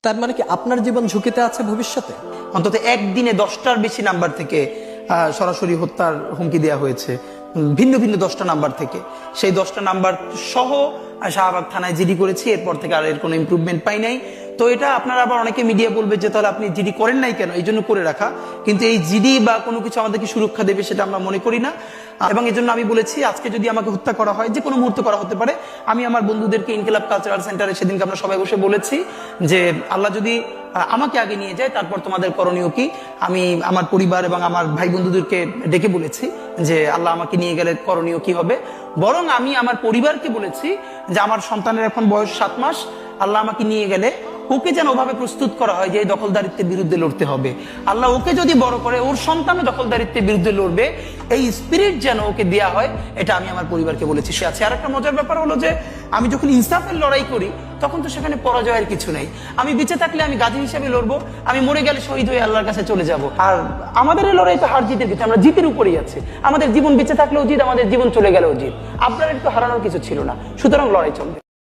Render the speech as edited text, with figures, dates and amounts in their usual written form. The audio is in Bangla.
তার মানে কি আপনার জীবন ঝুঁকিতে আছে ভবিষ্যতে? অন্তত একদিনে 10টার বেশি নাম্বার থেকে সরাসরি হত্যার হুমকি দেওয়া হয়েছে, ভিন্ন ভিন্ন 10টা নাম্বার থেকে। সেই 10টা নাম্বার সহ শাহবাগ থানায় জিডি করেছি, এরপর থেকে আর এর কোনো ইমপ্রুভমেন্ট পাই নাই। তো এটা আপনারা আবার অনেকে মিডিয়া বলবে যে তাহলে আপনি জিডি করেন নাই কেন, এই জন্য করে রাখা। কিন্তু এই জিডি বা কোনো কিছু আমাদেরকে সুরক্ষা দেবে সেটা আমরা মনে করি না। এবং এই জন্য আমি বলেছি আজকে যদি আমাকে হত্যা করা হয়, যে কোনো মুহূর্তে করা হতে পারে। আমি আমার বন্ধুদেরকে ইনকিলাব কালচারাল সেন্টারে সেদিনকে আমরা সবাই বসে বলেছি যে আল্লাহ যদি আমাকে আগে নিয়ে যায় তারপর তোমাদের করণীয় কি। আমি আমার পরিবার এবং আমার ভাই বন্ধুদেরকে ডেকে বলেছি যে আল্লাহ আমাকে নিয়ে গেলে করণীয় কি হবে। বরং আমি আমার পরিবারকে বলেছি যে আমার সন্তানের এখন বয়স 7 মাস, আল্লাহ আমাকে নিয়ে গেলে ওকে যেন ওভাবে প্রস্তুত করা হয় যে এই দখলদারিত্বের বিরুদ্ধে লড়তে হবে। আল্লাহ ওকে যদি বড় করে ওর সন্তানও দখলদারিত্বের বিরুদ্ধে লড়বে, এই স্পিরিট যেন ওকে দেয়া হয়, এটা আমি আমার পরিবারকে বলেছি। সে আছে। আর একটা মজার ব্যাপার হলো যে আমি যখন ইনসাফের লড়াই করি তখন তো সেখানে পরাজয়ের কিছু নেই। আমি বেঁচে থাকলে আমি গাজী হিসেবে লড়বো, আমি মরে গেলে শহীদ হয়ে আল্লাহর কাছে চলে যাব। আর আমাদের এই লড়াই তো হার জিতের কিছু, আমরা জিতের উপরেই আছি। আমাদের জীবন বেঁচে থাকলেও জিত, আমাদের জীবন চলে গেলেও জিত। আপনার একটু হারানোর কিছু ছিল না, সুতরাং লড়াই চলবে।